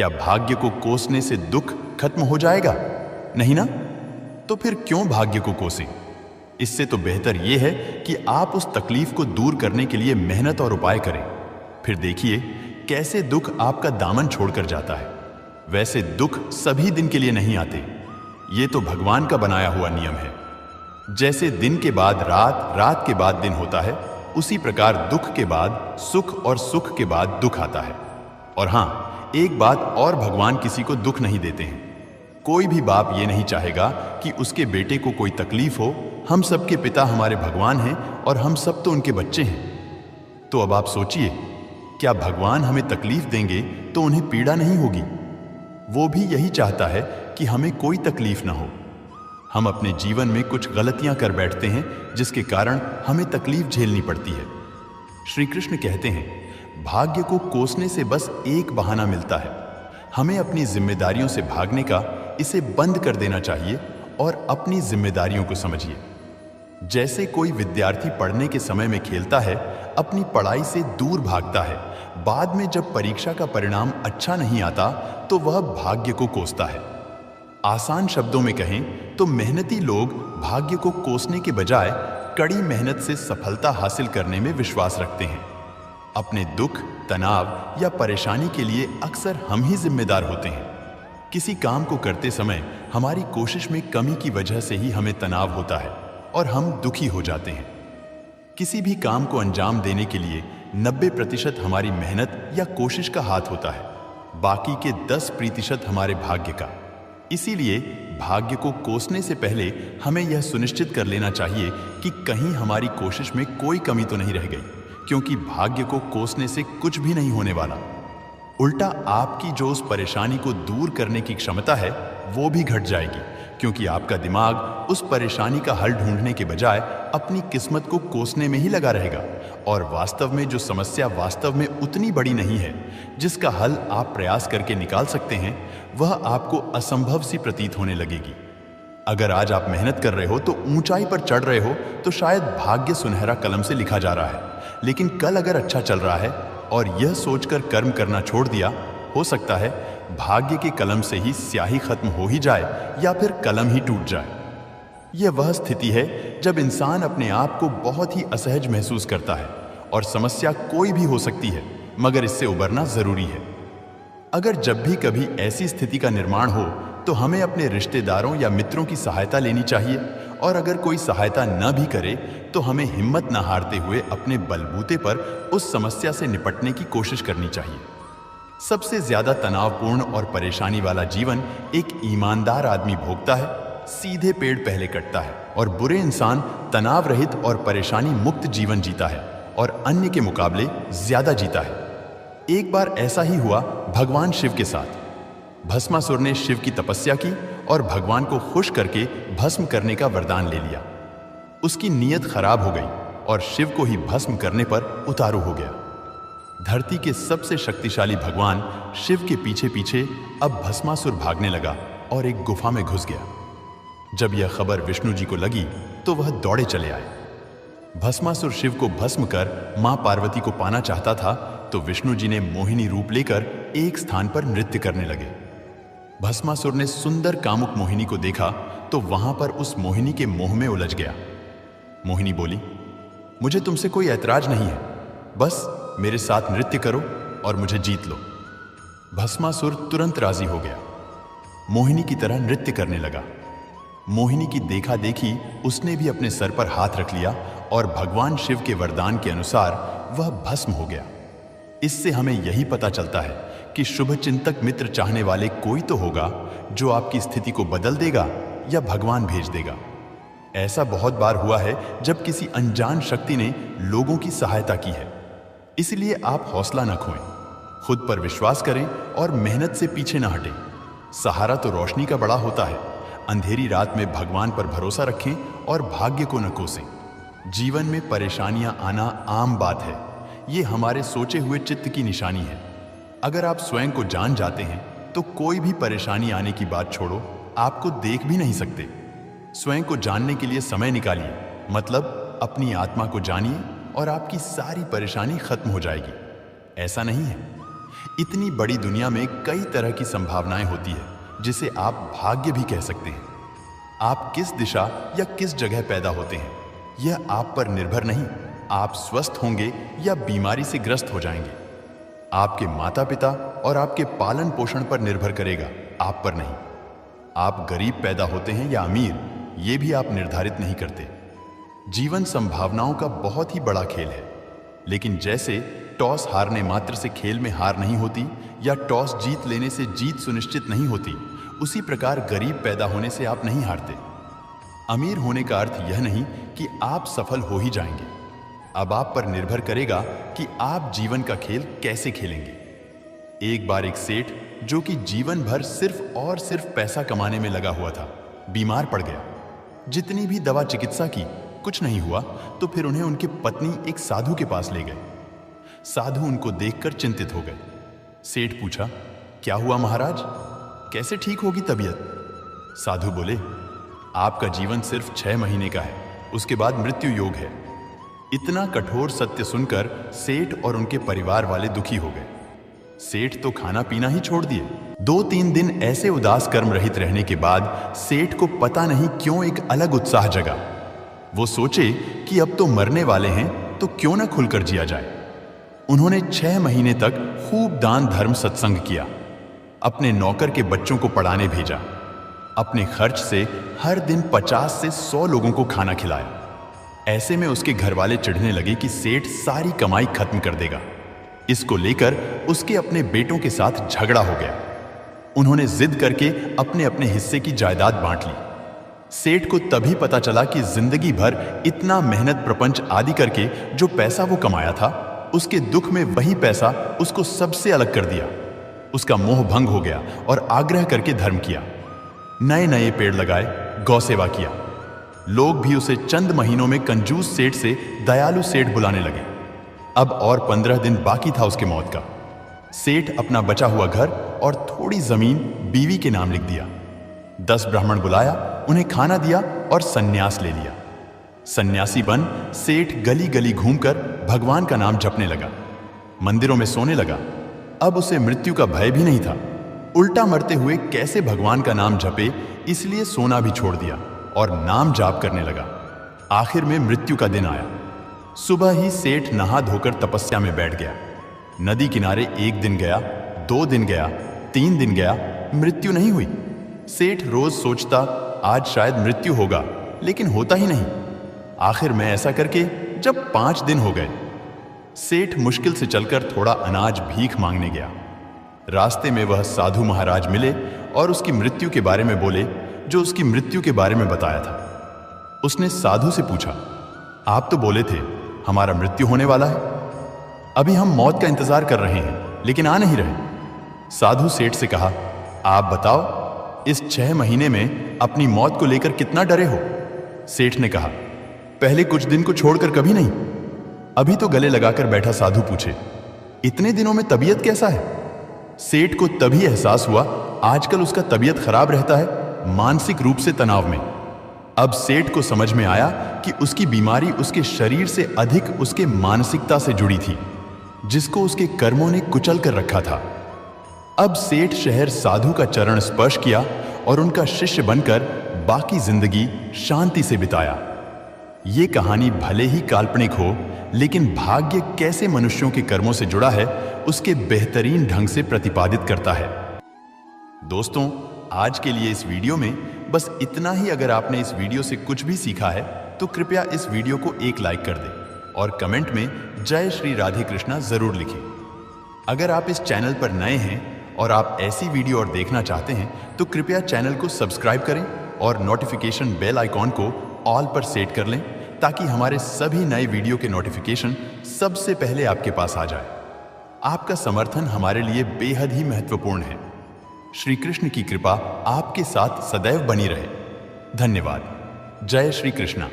क्या भाग्य को कोसने से दुख खत्म हो जाएगा? नहीं ना? तो फिर क्यों भाग्य को कोसें? इससे तो बेहतर यह है कि आप उस तकलीफ को दूर करने के लिए मेहनत और उपाय करें। फिर देखिए कैसे दुख आपका दामन छोड़कर जाता है। वैसे दुख सभी दिन के लिए नहीं आते, ये तो भगवान का बनाया हुआ नियम है। जैसे दिन के बाद रात, रात के बाद दिन होता है, उसी प्रकार दुख के बाद सुख और सुख के बाद दुख आता है। और हाँ, एक बात और, भगवान किसी को दुख नहीं देते हैं। कोई भी बाप ये नहीं चाहेगा कि उसके बेटे को कोई तकलीफ हो। हम सबके पिता हमारे भगवान हैं और हम सब तो उनके बच्चे हैं। तो अब आप सोचिए, क्या भगवान हमें तकलीफ देंगे तो उन्हें पीड़ा नहीं होगी? वो भी यही चाहता है कि हमें कोई तकलीफ ना हो। हम अपने जीवन में कुछ गलतियां कर बैठते हैं जिसके कारण हमें तकलीफ झेलनी पड़ती है। श्री कृष्ण कहते हैं, भाग्य को कोसने से बस एक बहाना मिलता है। हमें अपनी जिम्मेदारियों से भागने का इसे बंद कर देना चाहिए और अपनी जिम्मेदारियों को समझिए। जैसे कोई विद्यार्थी पढ़ने के समय में खेलता है, अपनी पढ़ाई से दूर भागता है, बाद में जब परीक्षा का परिणाम अच्छा नहीं आता तो वह भाग्य को कोसता है। आसान शब्दों में कहें तो मेहनती लोग भाग्य को कोसने के बजाय कड़ी मेहनत से सफलता हासिल करने में विश्वास रखते हैं। अपने दुख, तनाव या परेशानी के लिए अक्सर हम ही जिम्मेदार होते हैं। किसी काम को करते समय हमारी कोशिश में कमी की वजह से ही हमें तनाव होता है और हम दुखी हो जाते हैं। किसी भी काम को अंजाम देने के लिए 90% हमारी मेहनत या कोशिश का हाथ होता है, बाकी के 10% हमारे भाग्य का। इसीलिए भाग्य को कोसने से पहले हमें यह सुनिश्चित कर लेना चाहिए कि कहीं हमारी कोशिश में कोई कमी तो नहीं रह गई, क्योंकि भाग्य को कोसने से कुछ भी नहीं होने वाला। उल्टा आपकी जो उस परेशानी को दूर करने की क्षमता है वो भी घट जाएगी, क्योंकि आपका दिमाग उस परेशानी का हल ढूंढने के बजाय अपनी किस्मत को कोसने में ही लगा रहेगा। और वास्तव में जो समस्या वास्तव में उतनी बड़ी नहीं है, जिसका हल आप प्रयास करके निकाल सकते हैं, वह आपको असंभव सी प्रतीत होने लगेगी। अगर आज आप मेहनत कर रहे हो तो ऊंचाई पर चढ़ रहे हो तो शायद भाग्य सुनहरा कलम से लिखा जा रहा है। लेकिन कल अगर अच्छा चल रहा है और यह सोचकर कर्म करना छोड़ दिया, हो सकता है भाग्य के कलम से ही स्याही खत्म हो ही जाए या फिर कलम ही टूट जाए। यह वह स्थिति है जब इंसान अपने आप को बहुत ही असहज महसूस करता है और समस्या कोई भी हो सकती है, मगर इससे उबरना जरूरी है। अगर जब भी कभी ऐसी स्थिति का निर्माण हो तो हमें अपने रिश्तेदारों या मित्रों की सहायता लेनी चाहिए, और अगर कोई सहायता न भी करे तो हमें हिम्मत न हारते हुए अपने बलबूते पर उस समस्या से निपटने की कोशिश करनी चाहिए। सबसे ज्यादा तनावपूर्ण और परेशानी वाला जीवन एक ईमानदार आदमी भोगता है। सीधे पेड़ पहले कटता है और बुरे इंसान तनाव रहित और परेशानी मुक्त जीवन जीता है और अन्य के मुकाबले ज्यादा जीता है। एक बार ऐसा ही हुआ भगवान शिव के साथ। भस्मासुर ने शिव की तपस्या की और भगवान को खुश करके भस्म करने का वरदान ले लिया। उसकी नीयत खराब हो गई और शिव को ही भस्म करने पर उतारू हो गया। धरती के सबसे शक्तिशाली भगवान शिव के पीछे पीछे अब भस्मासुर भागने लगा और एक गुफा में घुस गया। जब यह खबर विष्णु जी को लगी तो वह दौड़े चले आए। भस्मासुर शिव को भस्म कर मां पार्वती को पाना चाहता था, तो विष्णु जी ने मोहिनी रूप लेकर एक स्थान पर नृत्य करने लगे। भस्मासुर ने सुंदर कामुक मोहिनी को देखा तो वहां पर उस मोहिनी के मोह में उलझ गया। मोहिनी बोली, मुझे तुमसे कोई ऐतराज नहीं है, बस मेरे साथ नृत्य करो और मुझे जीत लो। भस्मासुर तुरंत राजी हो गया, मोहिनी की तरह नृत्य करने लगा। मोहिनी की देखा देखी उसने भी अपने सर पर हाथ रख लिया और भगवान शिव के वरदान के अनुसार वह भस्म हो गया। इससे हमें यही पता चलता है कि शुभ चिंतक मित्र चाहने वाले कोई तो होगा जो आपकी स्थिति को बदल देगा या भगवान भेज देगा। ऐसा बहुत बार हुआ है जब किसी अनजान शक्ति ने लोगों की सहायता की है। इसलिए आप हौसला न खोएं, खुद पर विश्वास करें और मेहनत से पीछे न हटें। सहारा तो रोशनी का बड़ा होता है। अंधेरी रात में भगवान पर भरोसा रखें और भाग्य को न कोसें। जीवन में परेशानियां आना आम बात है, ये हमारे सोचे हुए चित्त की निशानी है। अगर आप स्वयं को जान जाते हैं तो कोई भी परेशानी आने की बात छोड़ो, आपको देख भी नहीं सकते। स्वयं को जानने के लिए समय निकालिए, मतलब अपनी आत्मा को जानिए और आपकी सारी परेशानी खत्म हो जाएगी। ऐसा नहीं है, इतनी बड़ी दुनिया में कई तरह की संभावनाएं होती है, जिसे आप भाग्य भी कह सकते हैं। आप किस दिशा या किस जगह पैदा होते हैं, यह आप पर निर्भर नहीं। आप स्वस्थ होंगे या बीमारी से ग्रस्त हो जाएंगे, आपके माता पिता और आपके पालन पोषण पर निर्भर करेगा, आप पर नहीं। आप गरीब पैदा होते हैं या अमीर, ये भी आप निर्धारित नहीं करते। जीवन संभावनाओं का बहुत ही बड़ा खेल है, लेकिन जैसे टॉस हारने मात्र से खेल में हार नहीं होती या टॉस जीत लेने से जीत सुनिश्चित नहीं होती, उसी प्रकार गरीब पैदा होने से आप नहीं हारते। अमीर होने का अर्थ यह नहीं कि आप सफल हो ही जाएंगे। अब आप पर निर्भर करेगा कि आप जीवन का खेल कैसे खेलेंगे। एक बार एक सेठ, जो कि जीवन भर सिर्फ और सिर्फ पैसा कमाने में लगा हुआ था, बीमार पड़ गया। जितनी भी दवा चिकित्सा की, कुछ नहीं हुआ। तो फिर उन्हें उनकी पत्नी एक साधु के पास ले गए। साधु उनको देखकर चिंतित हो गए। सेठ पूछा, क्या हुआ महाराज, कैसे ठीक होगी तबीयत? साधु बोले, आपका जीवन सिर्फ 6 महीने का है, उसके बाद मृत्यु योग है। इतना कठोर सत्य सुनकर सेठ और उनके परिवार वाले दुखी हो गए। सेठ तो खाना पीना ही छोड़ दिए। 2-3 दिन ऐसे उदास कर्म रहित रहने के बाद सेठ को पता नहीं क्यों एक अलग उत्साह जगा। वो सोचे कि अब तो मरने वाले हैं, तो क्यों न खुलकर जिया जाए। उन्होंने 6 महीने तक खूब दान धर्म सत्संग किया, अपने नौकर के बच्चों को पढ़ाने भेजा, अपने खर्च से हर दिन 50 से 100 लोगों को खाना खिलाया। ऐसे में उसके घर वाले चिढ़ने लगे कि सेठ सारी कमाई खत्म कर देगा। इसको लेकर उसके अपने बेटों के साथ झगड़ा हो गया। उन्होंने जिद करके अपने अपने हिस्से की जायदाद बांट ली। सेठ को तभी पता चला कि जिंदगी भर इतना मेहनत प्रपंच आदि करके जो पैसा वो कमाया था, उसके दुख में वही पैसा उसको सबसे अलग कर दिया। उसका मोह भंग हो गया और आग्रह करके धर्म किया। नए नए पेड़ लगाए, गौ सेवा किया। लोग भी उसे चंद महीनों में कंजूस सेठ से दयालु सेठ बुलाने लगे। अब और 15 दिन बाकी था उसके मौत का। सेठ अपना बचा हुआ घर और थोड़ी जमीन बीवी के नाम लिख दिया। 10 ब्राह्मण बुलाया, उन्हें खाना दिया और सन्यास ले लिया। सन्यासी बन सेठ गली गली घूमकर भगवान का नाम जपने लगा, मंदिरों में सोने लगा। अब उसे मृत्यु का भय भी नहीं था। उल्टा मरते हुए कैसे भगवान का नाम जपे, इसलिए सोना भी छोड़ दिया और नाम जाप करने लगा। आखिर में मृत्यु का दिन आया। सुबह ही सेठ नहा धोकर तपस्या में बैठ गया। नदी किनारे 1 दिन गया, 2 दिन गया, 3 दिन गया, मृत्यु नहीं हुई। सेठ रोज सोचता, आज शायद मृत्यु होगा, लेकिन होता ही नहीं। आखिर में ऐसा करके जब 5 दिन हो गए, सेठ मुश्किल से चलकर थोड़ा अनाज भीख मांगने गया। रास्ते में वह साधु महाराज मिले और उसकी मृत्यु के बारे में बोले, जो उसकी मृत्यु के बारे में बताया था। उसने साधु से पूछा, आप तो बोले थे हमारा मृत्यु होने वाला है, अभी हम मौत का इंतजार कर रहे हैं, लेकिन आ नहीं रहे। साधु सेठ से कहा, आप बताओ, इस 6 महीने में अपनी मौत को लेकर कितना डरे हो? सेठ ने कहा, पहले कुछ दिन को छोड़कर कभी नहीं। अभी तो गले लगाकर बैठा साधु पूछे, इतने दिनों में तबीयत कैसा है? सेठ को तभी एहसास हुआ, आजकल उसका तबीयत खराब रहता है, मानसिक रूप से तनाव में। अब सेठ को समझ में आया कि उसकी बीमारी उसके शरीर से अधिक उसके मानसिकता से जुड़ी थी, जिसको उसके कर्मों ने कुचल कर रखा था। अब सेठ शहर साधु का चरण स्पर्श किया और उनका शिष्य बनकर बाकी जिंदगी शांति से बिताया। ये कहानी भले ही काल्पनिक हो, लेकिन भाग्य कैसे मनुष्यों के कर्मों से जुड़ा है, उसके बेहतरीन ढंग से प्रतिपादित करता है। दोस्तों, आज के लिए इस वीडियो में बस इतना ही। अगर आपने इस वीडियो से कुछ भी सीखा है तो कृपया इस वीडियो को एक लाइक कर दें और कमेंट में जय श्री राधे कृष्णा जरूर लिखें। अगर आप इस चैनल पर नए हैं और आप ऐसी वीडियो और देखना चाहते हैं तो कृपया चैनल को सब्सक्राइब करें और नोटिफिकेशन बेल आइकॉन को ऑल पर सेट कर लें, ताकि हमारे सभी नए वीडियो के नोटिफिकेशन सबसे पहले आपके पास आ जाए। आपका समर्थन हमारे लिए बेहद ही महत्वपूर्ण है। श्री कृष्ण की कृपा आपके साथ सदैव बनी रहे। धन्यवाद। जय श्री कृष्णा।